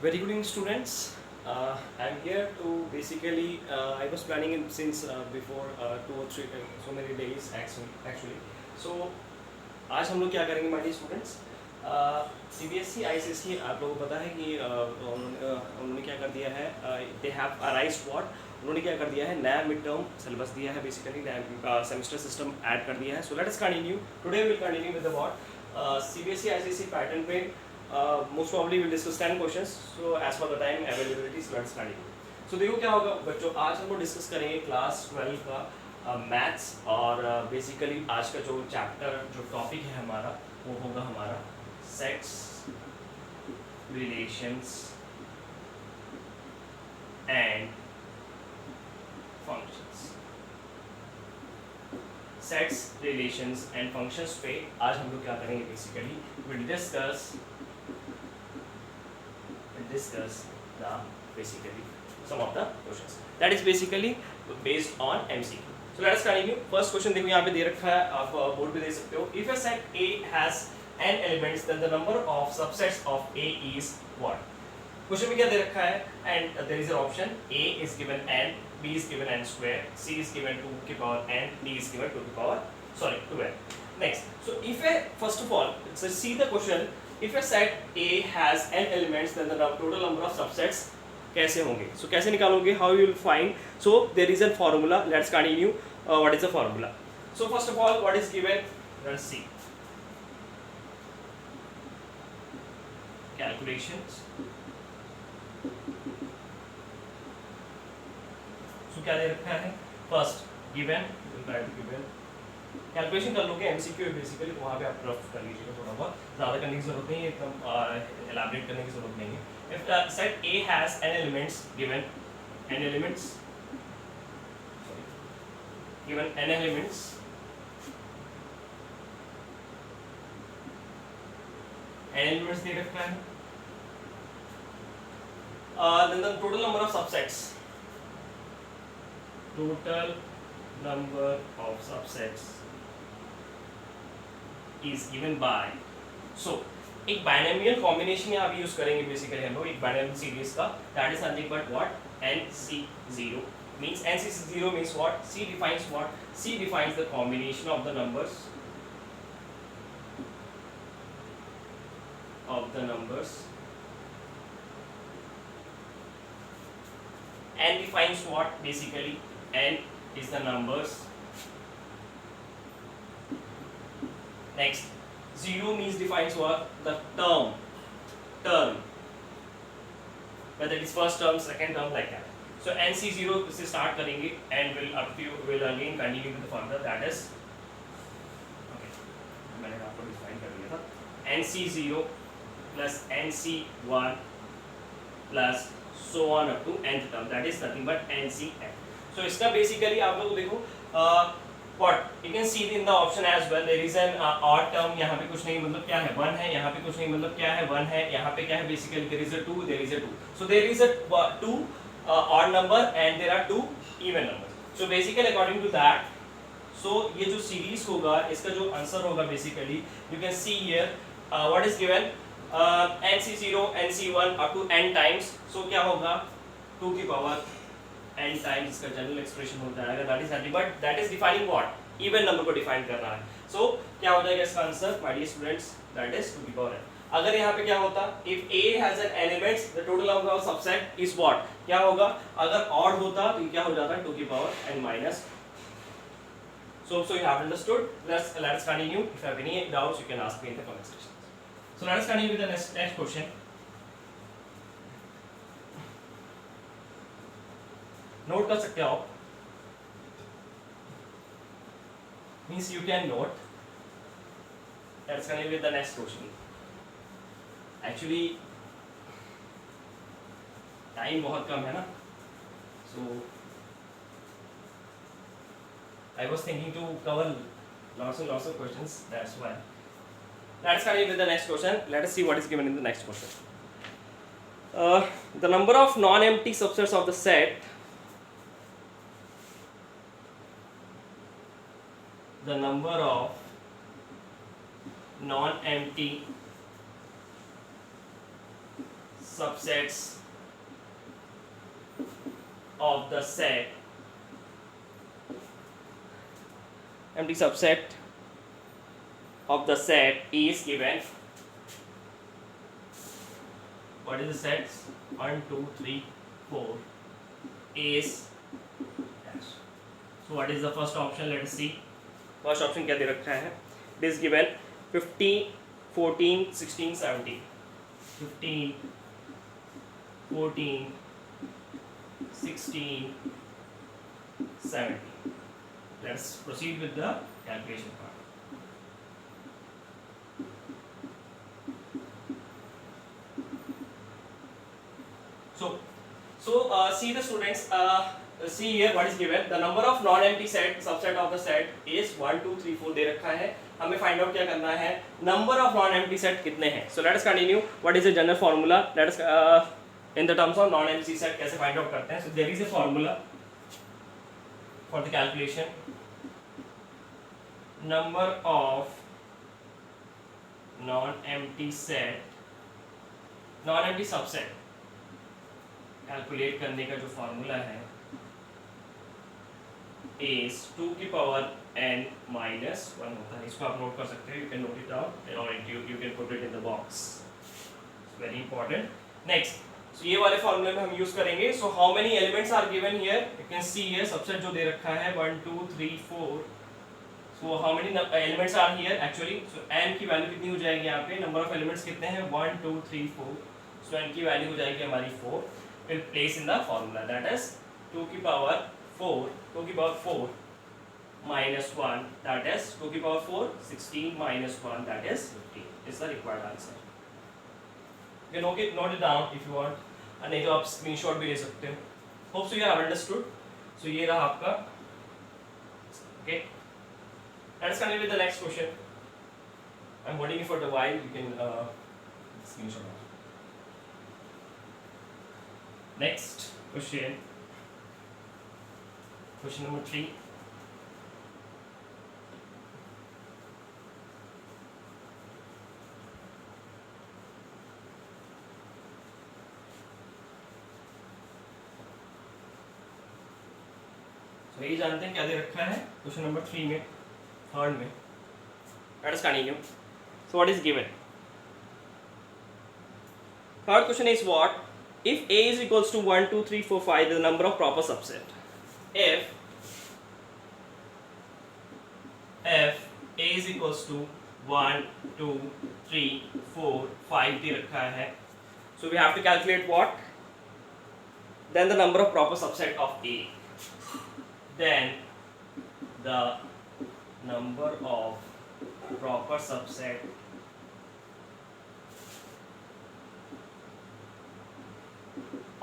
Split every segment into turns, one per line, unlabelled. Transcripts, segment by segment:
Very good evening, students. I'm here to basically. I was planning it since before 2 or 3 so many days actually. So आज हम लोग क्या करेंगे my dear students. CBSE ICSE आप लोगों को पता है कि उन्होंने क्या कर दिया है। दे हैव अराइज्ड व्हाट, उन्होंने क्या कर दिया है, नया मिड टर्म सिलेबस दिया है, बेसिकली नया सेमेस्टर सिस्टम ऐड कर दिया है। सो let us continue today, will continue with the what CBSE ICSE pattern पे most probably we'll discuss 10 questions. So as per the time availability, so let's continue. So देखो क्या होगा बच्चों, आज हम लोग डिस्कस करेंगे क्लास 12 का मैथ्स और बेसिकली आज का जो चैप्टर जो टॉपिक है हमारा वो होगा हमारा sets, relations and functions. Sets, relations and functions पे आज हम लोग क्या करेंगे, basically will discuss the basically some of the questions that is basically based on MCQ. So let us continue. First question देखो यहाँ पे दे रखा है, आप बोर्ड पे दे सकते हो। If a set A has n elements, then the number of subsets of A is what? Question में क्या दे रखा है, and there is an option A is given n, B is given n square, C is given 2 की power n, D is given 2 की power 2n. Next, so if a first of all, so see the question. If a set A has n elements, then the total number of subsets कैसे होंगे? So कैसे निकालोगे? How you will find? So there is a formula. Let's continue. What is the formula? So first of all, what is given? Let's see. Calculations. So क्या दे रखा है? First given. We'll try to given. Calculation कर लोगे, MCQ है basically, तो वहाँ पे आप रफ कर लीजिएगा थोड़ा बहुत, ज़्यादा करने की जरूरत नहीं है, एकदम एलाबरेट करने की जरूरत नहीं है। If the set A has n elements, given n elements, given n elements, n elements दे रखा है, then the total number of subsets, total number of subsets is given by, so एक बाइनोमियल कॉम्बिनेशन यहाँ पे use करेंगे basically हम लोग, एक binomial series का, that is nothing but what, NC0 means NC0 means what, C defines what, C defines the combination of the numbers N defines what, basically N is the numbers. Next, 0 means defines what, the term, whether it is first term, second term, like that. So NC0 से start करेंगे and will again continue with the further, that is okay, मैंने आपको define कर दिया था, NC0 plus NC1 plus so on up to nth term, that is nothing but NCn. So इसका basically आप लोग देखो what you can see in the option as well, there is an odd term, यहाँ पे कुछ नहीं, मतलब क्या है 1 है, यहाँ पे कुछ नहीं, मतलब क्या है 1 है, यहाँ पे क्या है, basically there is a 2, there is a 2, so there is a 2 odd number and there are 2 even numbers. So basically according to that, so ये जो series होगा, इसका जो आंसर होगा basically you can see here what is given, NC0 NC1 up to n times, so क्या होगा 2 की power n times, इसका जनरल एक्सप्रेशन होता है, that is nothing but that is defining what, even number को define कर रहा है। so क्या हो जाएगा इसका answer my dear students, that is 2 की पावर n। अगर यहाँ पे क्या होता, if A has an elements, the total number of subset is what, क्या होगा, अगर odd होता तो क्या हो जाता है 2 की power n minus। so you have understood, let's continue. If you have any doubts you can ask me in the comment section. So let us continue with the next question. Note कर सकते हो आप, means you can note. Let's continue with the next question. Actually time बहुत कम है ना, so I was thinking to cover lots of questions, that's why. Let's continue with the next question. Let us see what is given in the next question. The number of non-empty subsets of the set, the number of non-empty subsets of the set, empty subset of the set is given. What is the sets? 1 2 3 4 is dash. So what is the first option? Let us see. First option क्या दे रखा है? It is given 15 14 16 17. 15 14 16 17. Let's proceed with the calculation part. So see the students, see here what is given. The number of non-empty set subset of the set is 1 2 3 4 दे रखा है. हमें find out क्या करना है? Number of non empty set कितने हैं. So let us continue. What is the general formula? Let us in the terms of non empty set कैसे find out करते हैं. So there is a formula for the calculation. Number of non empty set, non empty subset calculate करने का जो formula है is 2 की power n minus 1 होता है. इसको आप नोट कर सकते हो. You can note it down or you can put it in the box. It's very important. Next, so ये वाले फार्मूले में हम यूज करेंगे. So how many elements are given here? You can see here subset जो दे रखा है 1 2 3 4. So how many elements are here actually? So n की वैल्यू कितनी हो जाएगी यहाँ पे? नंबर ऑफ एलिमेंट्स कितने हैं? 1 2 3 4. So n की वैल्यू हो जाएगी हमारी 4. We'll place in the formula, that is 2 की power 4, 2 की power 4 minus 1, that is 2 की power 4, 16 minus 1, that is 15 is the required answer. You can note it down if you want, and नहीं तो आप screenshot भी ले सकते हो. Hope so you have understood. So ये रहा आपका. Okay. Let's continue with the next question. I'm holding it for the while. You can screenshot. Next question. Question number 3. तो ये जानते हैं क्या दे रखा है क्वेश्चन नंबर 3 में, थर्ड में. Late us continue. So what is given? Third question is what if A is equals to 1 2 3 4 5 the number of proper subset. If A is equals to 1 2 3 4 5 दे रखा है. So we have to calculate what? Then the number of proper subset of A. Then the number of proper subset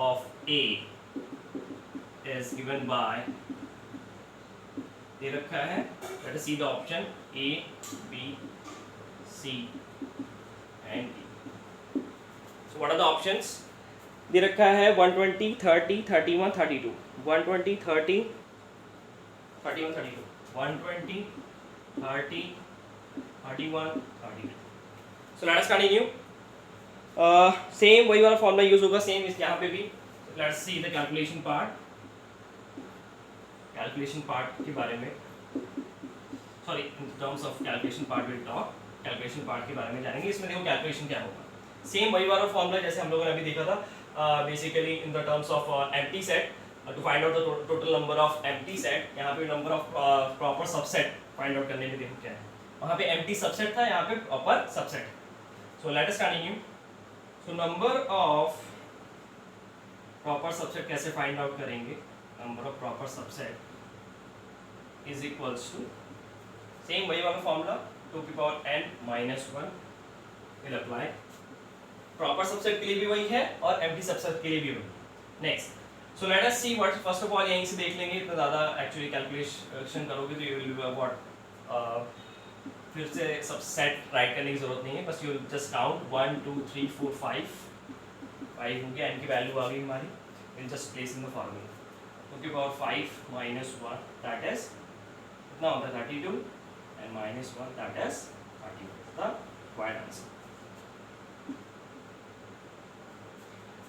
of A is given by, दे रखा है. Let us see the option A, B, C and D. So what are the options? दे रखा है 120, 30, 31, 32. 120, 30, 31, 32. 120, 30, 31, 32. So let us continue. Same वही वाला formula use होगा same इस यहाँ पे भी. Let's see the calculation part. Calculation part के बारे में, sorry in terms of calculation part will talk. Calculation part के बारे में जानेंगे. इसमें देखो कैलकुलेशन क्या होगा. सेम वही वाला फॉर्मूला जैसे हम लोगों ने अभी देखा था. Basically in the terms of empty set to find out the total number of empty set. यहाँ पे number of proper subset find out करने में देखो क्या है. वहाँ पे एम्प्टी सबसेट था, यहाँ पे proper subset. So let us continue. So number of proper subset कैसे find out करेंगे? Number of proper subset is equals to same वही वाला formula 2 की power n minus 1 will apply. Proper subset के लिए भी वही है और empty subset के लिए भी वही. Next, so let us see what first of all यहीं से देख लेंगे. इतना ज़्यादा actually calculation करोगे तो you will be what फिर से सब सेट राइट करने की जरूरत नहीं है. बस यू जस्ट काउंट 1 2 3 4 5 5 हो गया. n की वैल्यू आ गई हमारी. Will just place in the formula. Two की पावर 5 minus 1 दैट इज कितना होता है 32 and minus 1 that is 30. The right answer.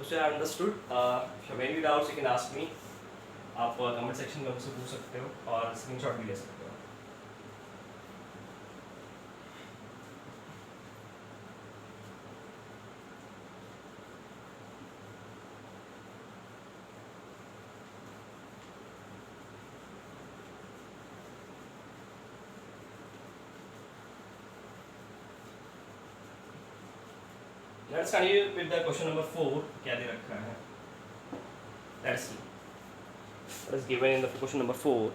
उससे I understood. Very doubts you can ask me. आप कमेंट सेक्शन में मुझसे पूछ सकते हो और स्क्रीनशॉट भी ले सकते हो. Let's continue with the question number 4. क्या दे रखा है? Let's see. What is given in the question number 4?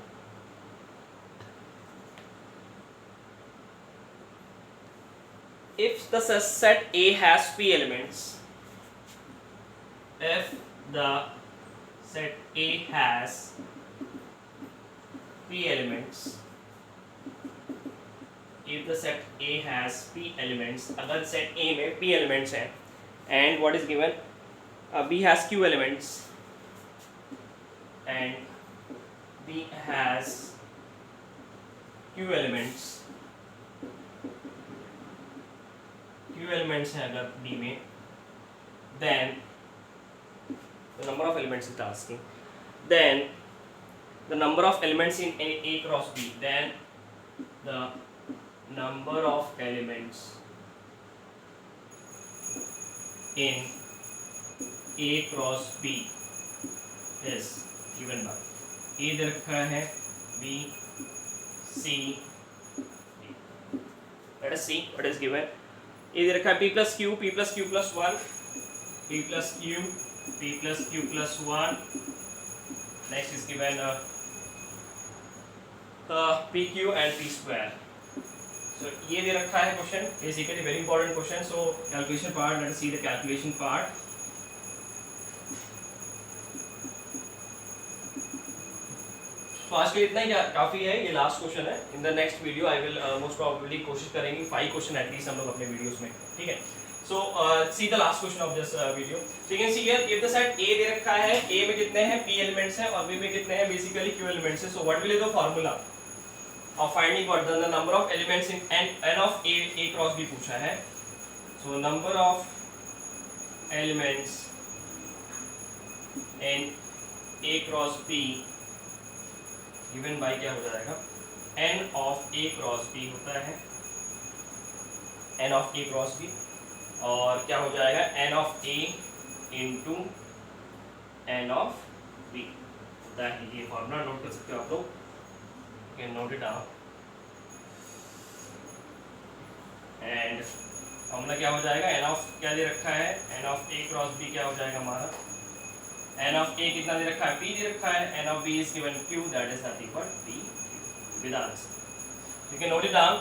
If the set A has p elements, if the set A has p elements, if the set A has p elements, अगर set A में p elements हैं, and what is given, B has q elements and B has q elements, q elements हैं अगर B में, then the number of elements is asking, then the number of elements in A cross B, then the number of elements in A cross B is given by A दे रखा है, B, C, D. Let us see what is given. A दे रखा है P plus Q, P plus Q plus 1, P plus Q, P plus Q plus 1. Next is given PQ and P square. So ये दे रखा है question, basically very important question. So calculation part, let us see the calculation part. तो आज के लिए इतना ही काफ़ी है, ये लास्ट क्वेश्चन है. In the next video I will most probably कोशिश करेंगे 5 क्वेश्चन एटलीस्ट हम लोग अपने वीडियोस में, ठीक है. So see the last question of this video. You can see here if the set A दे रखा है, A में कितने हैं p एलिमेंट्स हैं और B में कितने हैं बेसिकली q एलिमेंट्स हैं. So what will be the formula of finding what the number of elements in n of A cross B पूछा है. So number of elements in A cross B given by क्या हो जाएगा, n of A cross B होता है n of A cross B, और क्या हो जाएगा n of A into n of B होता है. ये फॉर्मूला नोट कर सकते हो आप लोग, can note it down. And formula क्या हो जाएगा, n of क्या दे रखा है, n of A cross B क्या हो जाएगा हमारा, n of A कितना दे रखा है, P दे रखा है, n of B is given Q, that is nothing but P with answer. You can note it down,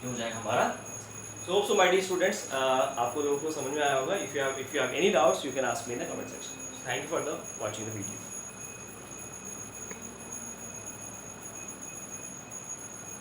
ये हो जाएगा हमारा. So my dear students, आपको लोगों को समझ में आया होगा. If you have any doubts, you can ask me in the comment section. Thank you for watching the video.